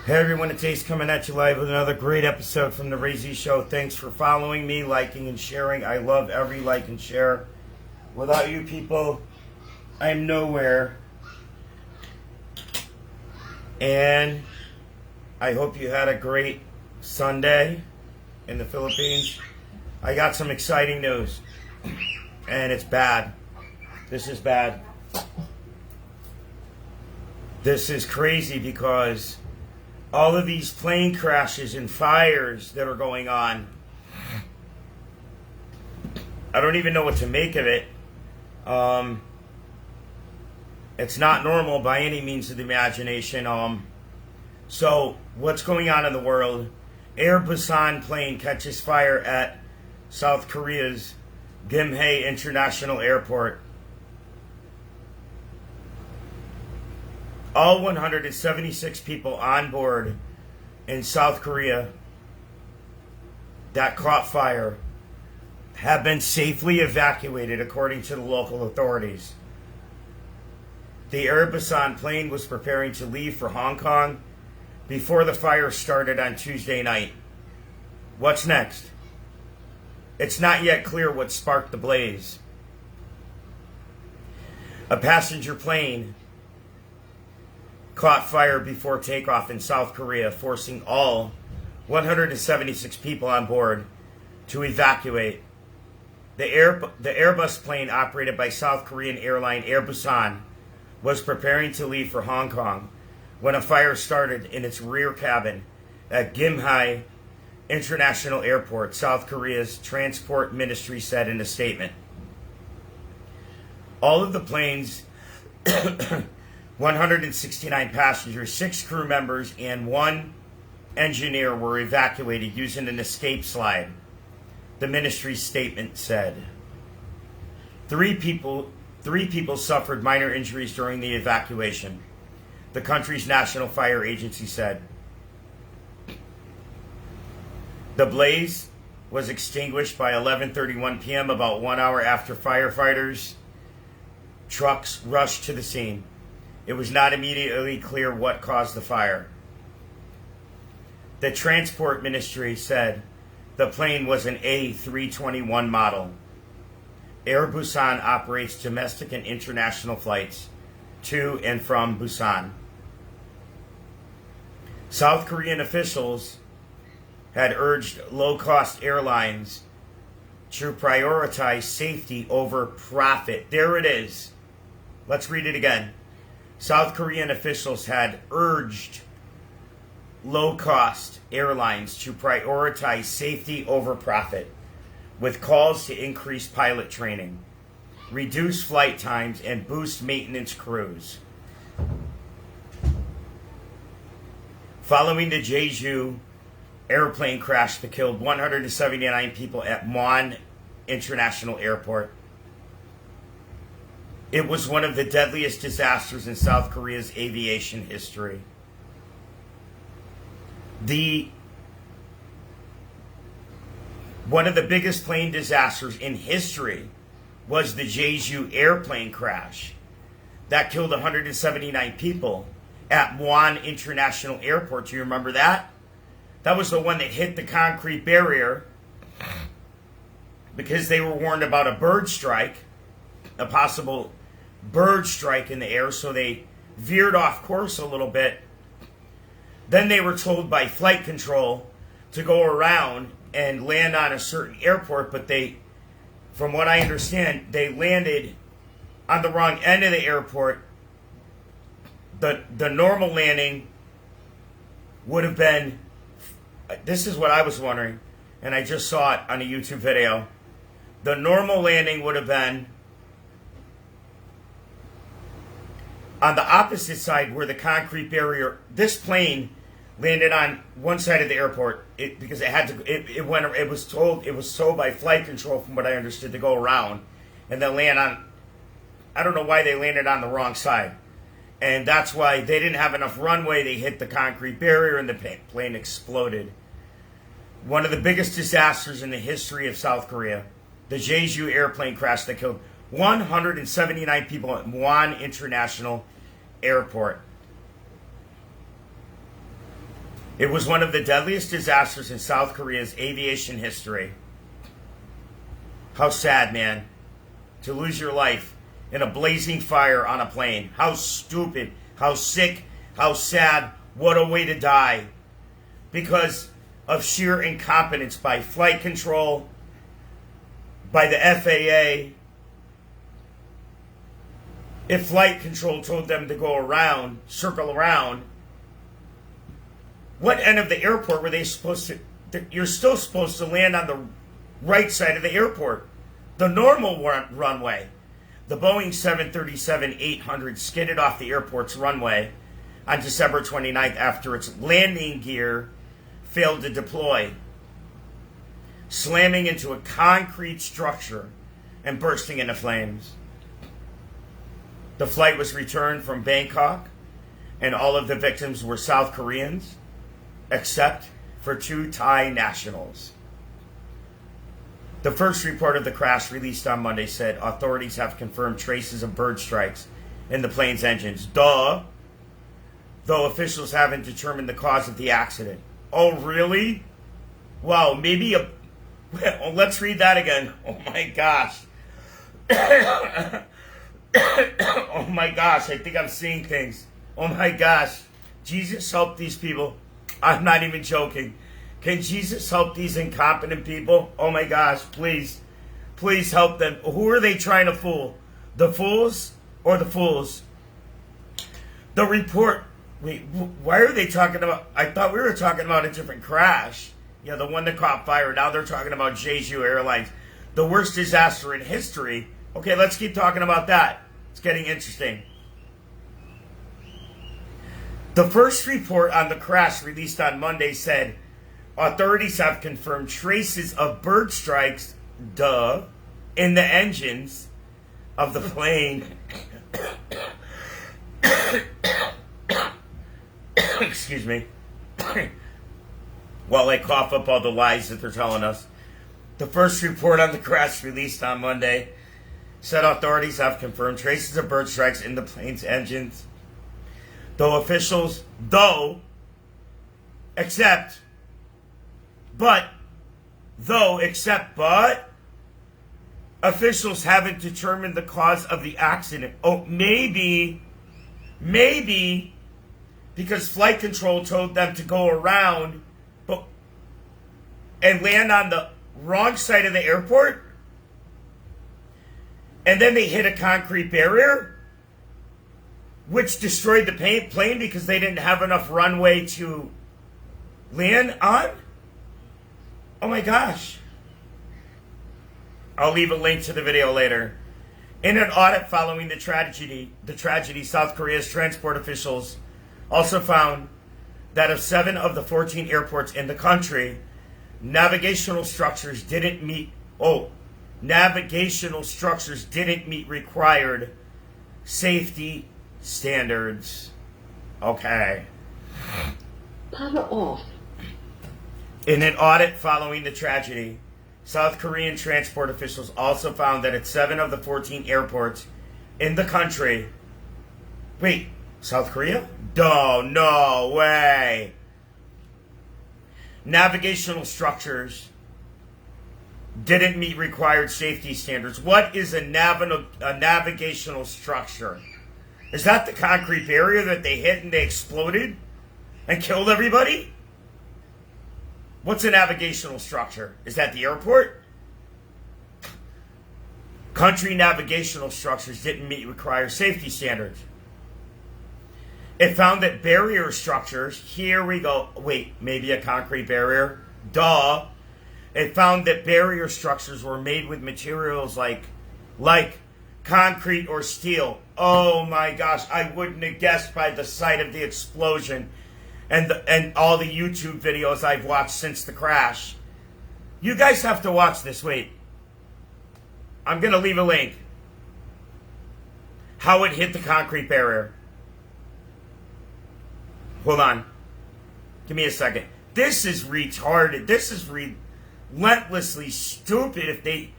Hey everyone, it's Ace coming at you live with another great episode from The Ray Z Show. Thanks for following me, liking, and sharing. I love every like and share. Without you people, I'm nowhere. And I hope you had a great Sunday in the Philippines. I got some exciting news, and it's bad. This is bad. This is crazy because all of these plane crashes and fires that are going on, I don't even know what to make of it. It's not normal by any means of the imagination. So what's going on in the world? Air Busan plane catches fire at South Korea's Gimhae International Airport. All 176 people on board in South Korea that caught fire have been safely evacuated, according to the local authorities. The Air Busan plane was preparing to leave for Hong Kong before the fire started on Tuesday night. What's next? It's not yet clear what sparked the blaze. A passenger plane caught fire before takeoff in South Korea, forcing all 176 people on board to evacuate. The Airbus plane operated by South Korean airline Air Busan was preparing to leave for Hong Kong when a fire started in its rear cabin at Gimhae International Airport, South Korea's transport ministry said in a statement. All of the plane's 169 passengers, 6 crew members, and 1 engineer were evacuated using an escape slide, the ministry's statement said. Three people suffered minor injuries during the evacuation, the country's national fire agency said. The blaze was extinguished by 11:31 p.m., about 1 hour after firefighters' trucks rushed to the scene. It was not immediately clear what caused the fire. The transport ministry said the plane was an A321 model. Air Busan operates domestic and international flights to and from Busan. South Korean officials had urged low-cost airlines to prioritize safety over profit. There it is. Let's read it again. South Korean officials had urged low-cost airlines to prioritize safety over profit, with calls to increase pilot training, reduce flight times, and boost maintenance crews. Following the Jeju airplane crash that killed 179 people at Muan International Airport, it was one of the deadliest disasters in South Korea's aviation history. One of the biggest plane disasters in history was the Jeju airplane crash that killed 179 people at Muan International Airport. Do you remember that? That was the one that hit the concrete barrier because they were warned about a bird strike, a possible bird strike in the air, so they veered off course a little bit. Then they were told by flight control to go around and land on a certain airport, but they, from what I understand, they landed on the wrong end of the airport. The normal landing would have been, this is what I was wondering, and I just saw it on a YouTube video. The normal landing would have been on the opposite side where the concrete barrier. This plane landed on one side of the airport because it had to. It was told by flight control, from what I understood, to go around and then land on. I don't know why they landed on the wrong side, and that's why they didn't have enough runway. They hit the concrete barrier and the plane exploded. One of the biggest disasters in the history of South Korea, the Jeju airplane crash that killed 179 people at Muan International Airport. It was one of the deadliest disasters in South Korea's aviation history. How sad, man, to lose your life in a blazing fire on a plane. How stupid, how sick, how sad, what a way to die. Because of sheer incompetence by flight control, by the FAA. If flight control told them to go around, circle around, what end of the airport were they supposed to? You're still supposed to land on the right side of the airport, the normal runway. The Boeing 737-800 skidded off the airport's runway on December 29th after its landing gear failed to deploy, slamming into a concrete structure and bursting into flames. The flight was returned from Bangkok, and all of the victims were South Koreans, except for 2 Thai nationals. The first report of the crash, released on Monday, said authorities have confirmed traces of bird strikes in the plane's engines. Though officials haven't determined the cause of the accident. Oh, really? Wow, maybe a... Well, let's read that again. Oh, my gosh. Oh, my gosh, I think I'm seeing things. Oh, my gosh. Jesus help these people. I'm not even joking. Can Jesus help these incompetent people? Oh my gosh, please. Please help them. Who are they trying to fool? The fools or the fools? The report... Wait, why are they talking about... I thought we were talking about a different crash. Yeah, the one that caught fire. Now they're talking about Jeju Airlines. The worst disaster in history. Okay, let's keep talking about that. It's getting interesting. The first report on the crash, released on Monday, said authorities have confirmed traces of bird strikes, in the engines of the plane. Excuse me. While I cough up all the lies that they're telling us. The first report on the crash, released on Monday, said authorities have confirmed traces of bird strikes in the plane's engines. But officials haven't determined the cause of the accident. Oh, maybe, because flight control told them to go around and land on the wrong side of the airport, and then they hit a concrete barrier, which destroyed the plane because they didn't have enough runway to land on? Oh my gosh. I'll leave a link to the video later. In an audit following the tragedy, South Korea's transport officials also found that of 7 of the 14 airports in the country, navigational structures didn't meet required safety standards. Okay. Power off. In an audit following the tragedy, South Korean transport officials also found that at 7 of the 14 airports in the country... Wait, South Korea? No way. Navigational structures didn't meet required safety standards. What is a navigational structure? Is that the concrete barrier that they hit and they exploded and killed everybody? What's a navigational structure? Is that the airport? Country navigational structures didn't meet required safety standards. It found that barrier structures, here we go, wait, maybe a concrete barrier? It found that barrier structures were made with materials like concrete or steel. Oh my gosh, I wouldn't have guessed by the sight of the explosion and all the YouTube videos I've watched since the crash. You guys have to watch this, wait. I'm going to leave a link. How it hit the concrete barrier. Hold on. Give me a second. This is retarded. This is relentlessly stupid. If they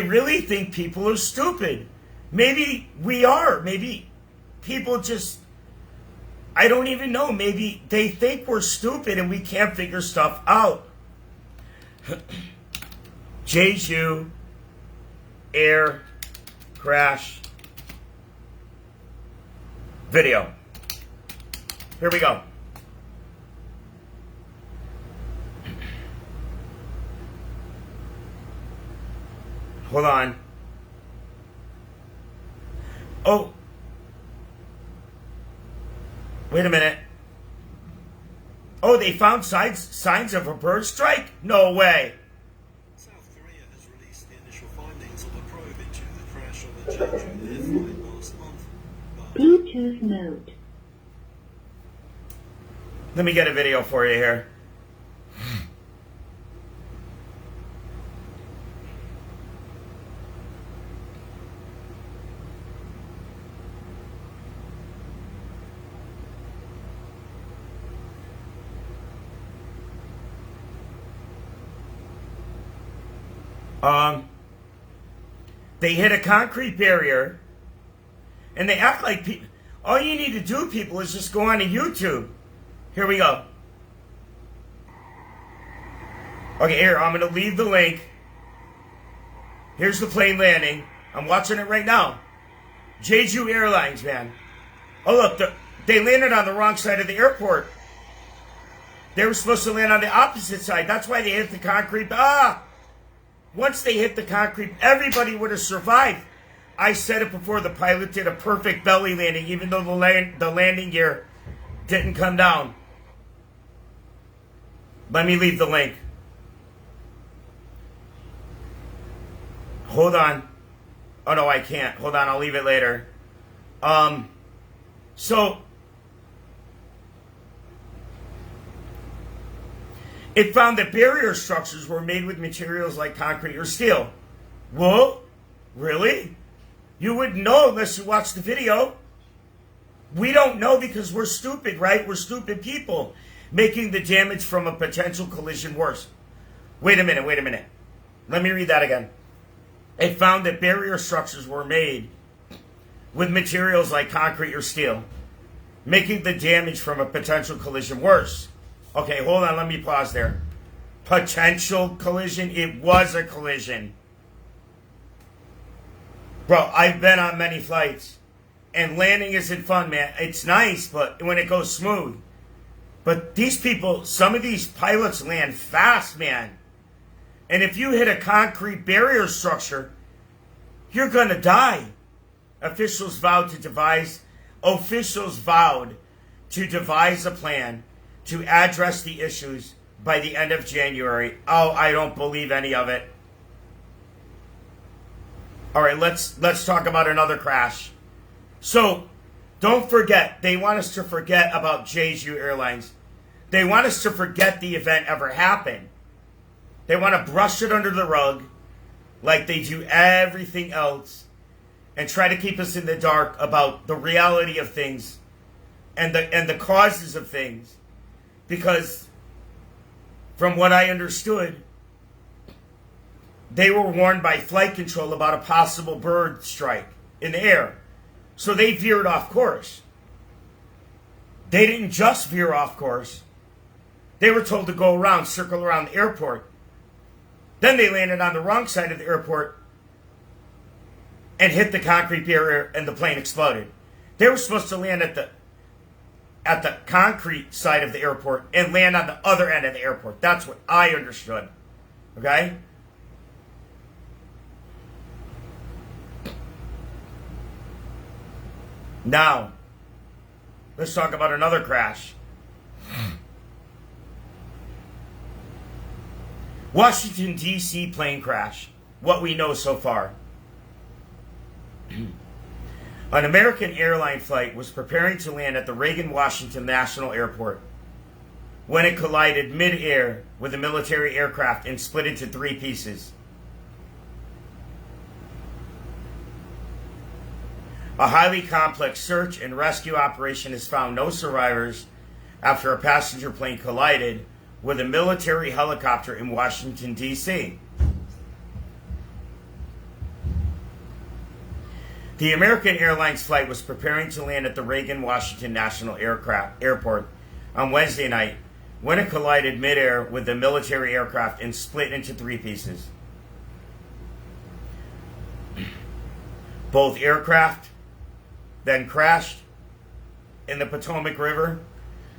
really think people are stupid. Maybe we are. Maybe people just I don't even know. Maybe they think we're stupid and we can't figure stuff out. Jeju air crash video. Here we go. Hold on. Oh. Wait a minute. Oh, they found signs of a bird strike? No way. South Korea has released the initial findings of a probe into the crash of the Jeju air flight last month. Bluetooth mode. Let me get a video for you here. They hit a concrete barrier, and they act like people. All you need to do, people, is just go on to YouTube. Here we go. Okay, here, I'm going to leave the link. Here's the plane landing. I'm watching it right now. Jeju Airlines, man. Oh, look, they landed on the wrong side of the airport. They were supposed to land on the opposite side. That's why they hit the concrete. Once they hit the concrete, everybody would have survived. I said it before, the pilot did a perfect belly landing, even though the landing gear didn't come down. Let me leave the link. Hold on. Oh, no, I can't. Hold on, I'll leave it later. So, it found that barrier structures were made with materials like concrete or steel. Whoa? Really? You wouldn't know unless you watched the video. We don't know because we're stupid, right? We're stupid people, making the damage from a potential collision worse. Wait a minute. Let me read that again. It found that barrier structures were made with materials like concrete or steel, making the damage from a potential collision worse. Okay, hold on, let me pause there. Potential collision? It was a collision. Bro, I've been on many flights, and landing isn't fun, man. It's nice, but when it goes smooth. But these people, some of these pilots land fast, man. And if you hit a concrete barrier structure, you're gonna die. Officials vowed to devise a plan to address the issues by the end of January. Oh, I don't believe any of it. All right, let's talk about another crash. So, don't forget, they want us to forget about Jeju Airlines. They want us to forget the event ever happened. They want to brush it under the rug like they do everything else and try to keep us in the dark about the reality of things and the causes of things. Because from what I understood, they were warned by flight control about a possible bird strike in the air. So they veered off course. They didn't just veer off course. They were told to go around, circle around the airport. Then they landed on the wrong side of the airport and hit the concrete barrier, and the plane exploded. They were supposed to land at the concrete side of the airport and land on the other end of the airport. That's what I understood. Okay? Now, let's talk about another crash. Washington, D.C. plane crash. What we know so far. An American airline flight was preparing to land at the Reagan Washington National Airport when it collided mid-air with a military aircraft and split into 3 pieces. A highly complex search and rescue operation has found no survivors after a passenger plane collided with a military helicopter in Washington, D.C. The American Airlines flight was preparing to land at the Reagan Washington National Airport on Wednesday night when it collided midair with the military aircraft and split into 3 pieces. Both aircraft then crashed in the Potomac River,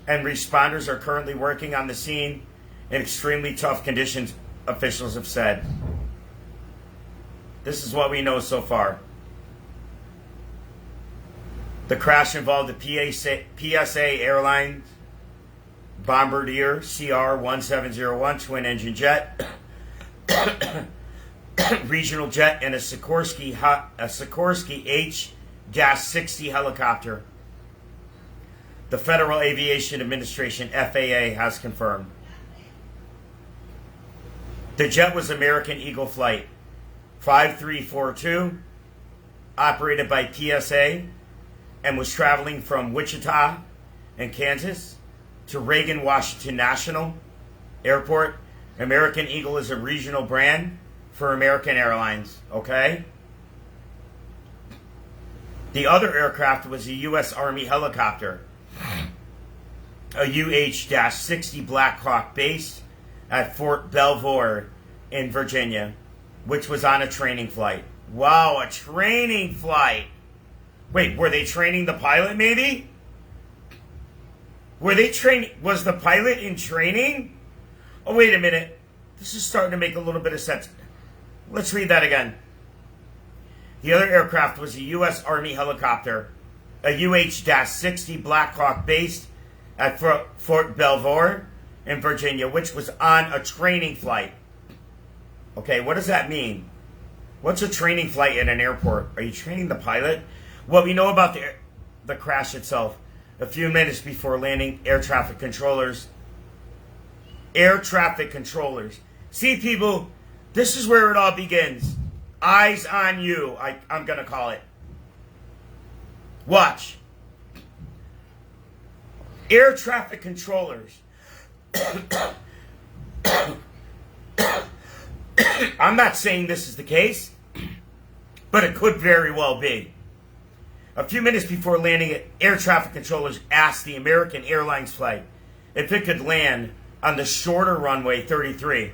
and responders are currently working on the scene in extremely tough conditions, officials have said. This is what we know so far. The crash involved the PSA Airlines Bombardier CR-1701 twin-engine jet, regional jet, and a Sikorsky H-60 helicopter. The Federal Aviation Administration, FAA, has confirmed. The jet was American Eagle Flight 5342, operated by PSA, and was traveling from Wichita in Kansas to Reagan Washington National Airport. American Eagle is a regional brand for American Airlines, okay? The other aircraft was a U.S. Army helicopter, a UH-60 Black Hawk based at Fort Belvoir in Virginia, which was on a training flight. Wow, a training flight! Wait, were they training the pilot maybe? Were they training? Was the pilot in training? Oh, wait a minute. This is starting to make a little bit of sense. Let's read that again. The other aircraft was a U.S. Army helicopter, a UH-60 Black Hawk based at Fort Belvoir in Virginia, which was on a training flight. Okay, what does that mean? What's a training flight at an airport? Are you training the pilot? What we know about the crash itself, a few minutes before landing, air traffic controllers. See, people, this is where it all begins. Eyes on you, I'm going to call it. Watch. Air traffic controllers. I'm not saying this is the case, but it could very well be. A few minutes before landing, air traffic controllers asked the American Airlines flight if it could land on the shorter runway 33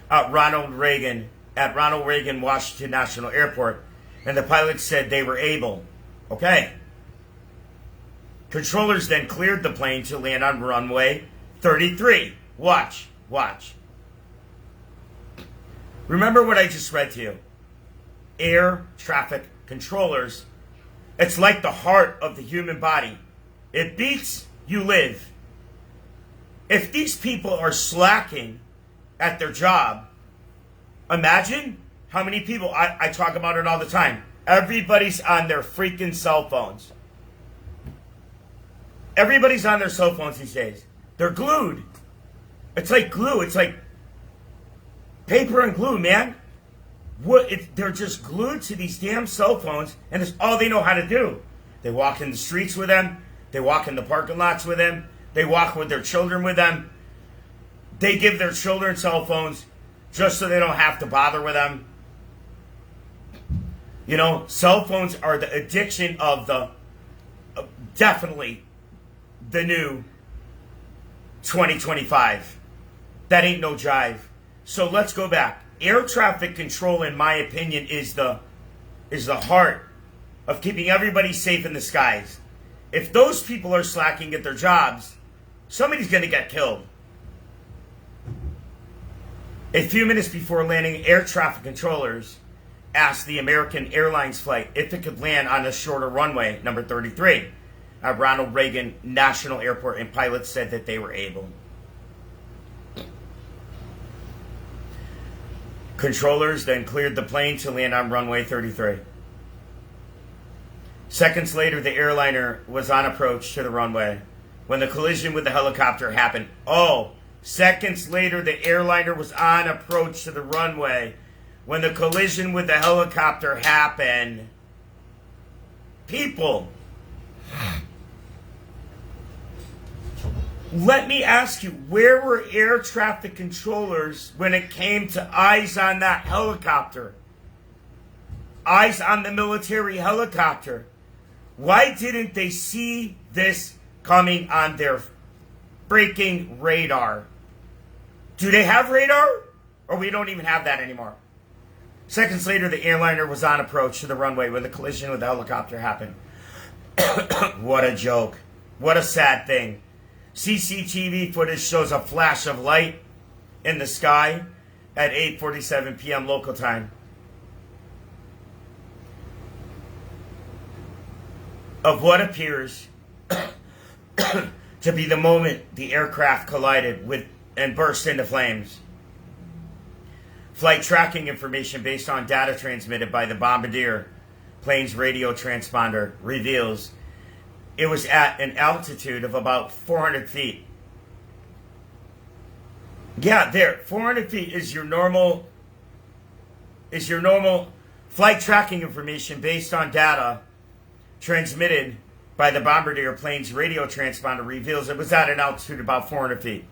at Ronald Reagan Washington National Airport, and the pilots said they were able. Okay. Controllers then cleared the plane to land on runway 33. Watch. Remember what I just read to you. Air traffic controllers. It's like the heart of the human body. It beats, you live. If these people are slacking at their job, imagine how many people, I talk about it all the time. Everybody's on their freaking cell phones. Everybody's on their cell phones these days. They're glued. It's like glue. It's like paper and glue, man. They're just glued to these damn cell phones, and it's all they know how to do. They walk in the streets with them. They walk in the parking lots with them. They walk with their children with them. They give their children cell phones just so they don't have to bother with them. You know, cell phones are the addiction of definitely the new 2025. That ain't no jive. So let's go back. Air traffic control, in my opinion, is the heart of keeping everybody safe in the skies. If those people are slacking at their jobs, somebody's going to get killed. A few minutes before landing, air traffic controllers asked the American Airlines flight if it could land on a shorter runway, number 33, at Ronald Reagan National Airport, and pilots said that they were able. Controllers then cleared the plane to land on runway 33. Seconds later, the airliner was on approach to the runway when the collision with the helicopter happened. Seconds later, the airliner was on approach to the runway when the collision with the helicopter happened. People, let me ask you, where were air traffic controllers when it came to eyes on that helicopter? eyes on the military helicopter. Why didn't they see this coming on their freaking radar? Do they have radar? Or we don't even have that anymore. Seconds later, the airliner was on approach to the runway when the collision with the helicopter happened. What a joke. What a sad thing. CCTV footage shows a flash of light in the sky at 8:47 p.m. local time. Of what appears to be the moment the aircraft collided with and burst into flames. Flight tracking information based on data transmitted by the Bombardier plane's radio transponder reveals it was at an altitude of about 400 feet. Yeah, there, 400 feet is your normal flight tracking information based on data transmitted by the Bombardier plane's radio transponder reveals it was at an altitude about 400 feet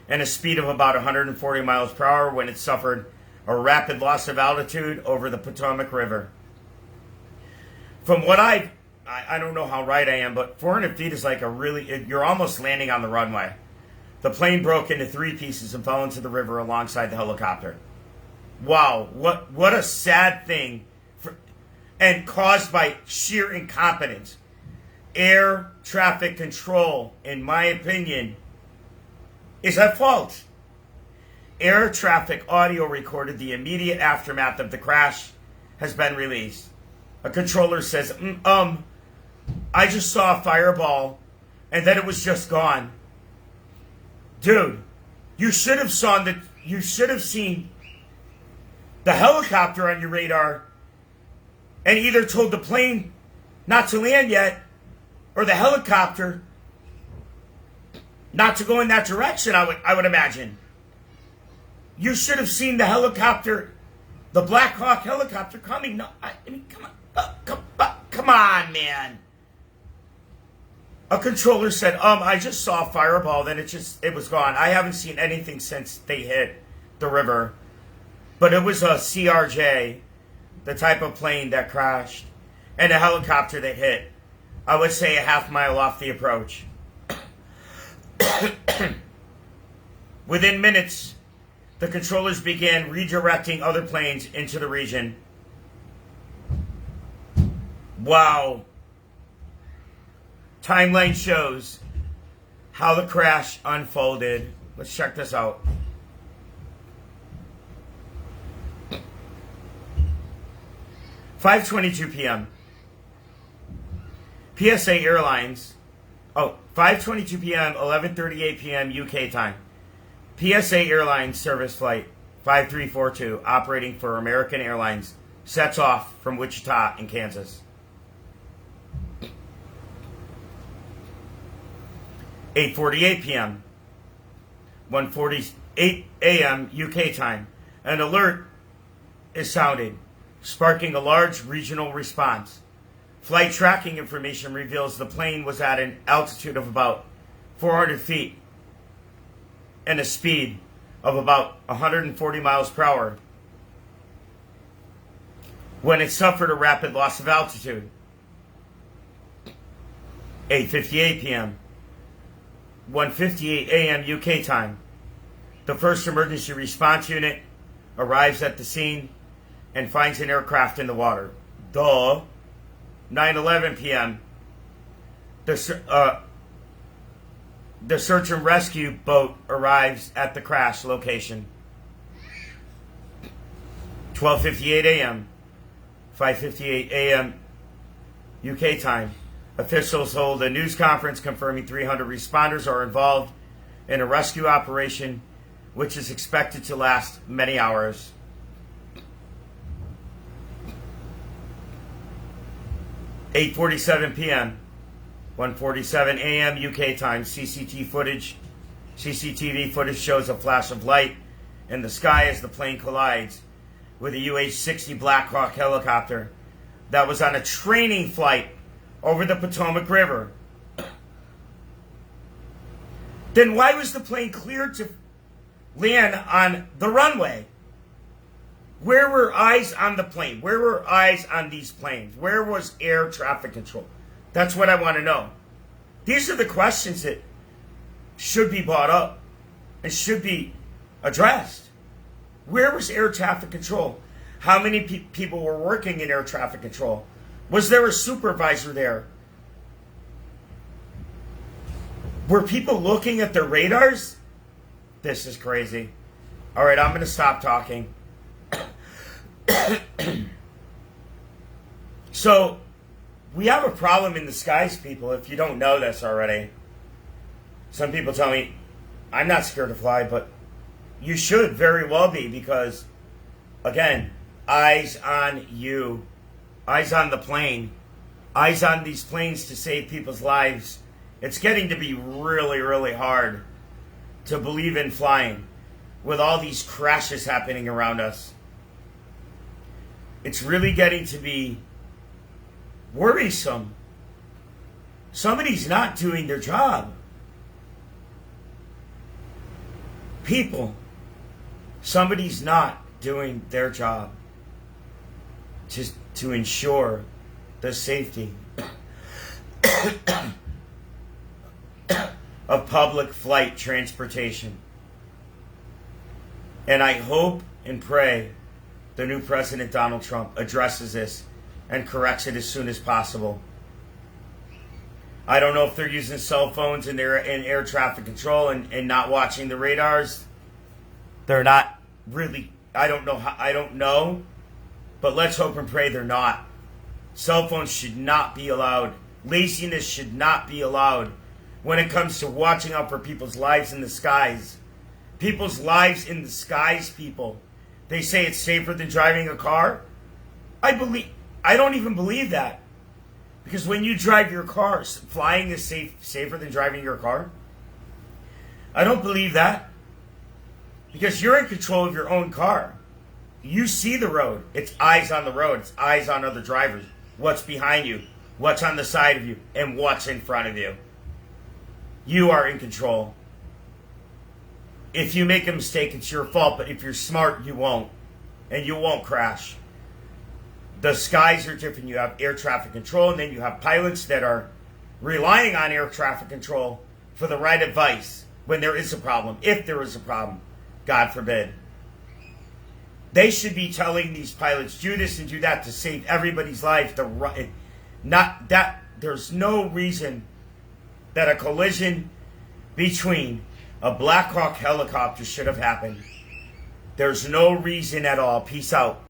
and a speed of about 140 miles per hour when it suffered a rapid loss of altitude over the Potomac River. From what I don't know how right I am, but 400 feet is like you're almost landing on the runway. The plane broke into 3 pieces and fell into the river alongside the helicopter. Wow, what a sad thing, and caused by sheer incompetence. Air traffic control, in my opinion, is at fault. Air traffic audio recorded the immediate aftermath of the crash has been released. A controller says, I just saw a fireball and then it was just gone. Dude, you should have seen the helicopter on your radar and either told the plane not to land yet or the helicopter not to go in that direction, I would imagine. You should have seen the helicopter, the Black Hawk helicopter coming. No, I mean, come on, man. A controller said, I just saw a fireball, then it was gone. I haven't seen anything since they hit the river. But it was a CRJ, the type of plane that crashed, and a helicopter that hit, I would say, a half mile off the approach. Within minutes, the controllers began redirecting other planes into the region. Wow. Timeline shows how the crash unfolded. Let's check this out. "5:22 p.m. PSA Airlines. 5:22 p.m., 11:38 p.m. UK time. PSA Airlines service flight 5342, operating for American Airlines, sets off from Wichita in Kansas. 8:48 p.m., 1:48 a.m. UK time. An alert is sounded, sparking a large regional response. Flight tracking information reveals the plane was at an altitude of about 400 feet and a speed of about 140 miles per hour when it suffered a rapid loss of altitude. 8:58 p.m., 1:58 a.m. UK time. The first emergency response unit arrives at the scene and finds an aircraft in the water. 9:11 p.m. The search and rescue boat arrives at the crash location. 12:58 a.m., 5:58 a.m. UK time. Officials hold a news conference confirming 300 responders are involved in a rescue operation, which is expected to last many hours. 8:47 p.m., 1:47 a.m. UK time. CCTV footage shows a flash of light in the sky as the plane collides with a UH-60 Black Hawk helicopter that was on a training flight over the Potomac River. Then why was the plane cleared to land on the runway? Where were eyes on the plane? Where were eyes on these planes? Where was air traffic control? That's what I want to know. These are the questions that should be brought up and should be addressed. Where was air traffic control? How many people were working in air traffic control? Was there a supervisor there? Were people looking at their radars? This is crazy. All right, I'm going to stop talking. So, we have a problem in the skies, people, if you don't know this already. Some people tell me, I'm not scared to fly, but you should very well be because, again, eyes on you, eyes on the plane, eyes on these planes to save people's lives. It's getting to be really, really hard to believe in flying with all these crashes happening around us. It's really getting to be worrisome. Somebody's not doing their job. People, somebody's not doing their job just to ensure the safety of public flight transportation. And I hope and pray the new President Donald Trump addresses this and corrects it as soon as possible. I don't know if they're using cell phones in air traffic control and not watching the radars. They're not really. I don't know. But let's hope and pray they're not. Cell phones should not be allowed. Laziness should not be allowed when it comes to watching out for people's lives in the skies. People's lives in the skies, people. They say it's safer than driving a car. I don't even believe that. Because when you drive your car, flying is safer than driving your car. I don't believe that. Because you're in control of your own car. You see the road. It's eyes on the road. It's eyes on other drivers. What's behind you, what's on the side of you, and what's in front of you. You are in control. If you make a mistake, it's your fault. But if you're smart, you won't. And you won't crash. The skies are different. You have air traffic control, and then you have pilots that are relying on air traffic control for the right advice when there is a problem, if there is a problem, God forbid. They should be telling these pilots, do this and do that to save everybody's life. Not that there's no reason that a collision between a Black Hawk helicopter should have happened. There's no reason at all. Peace out.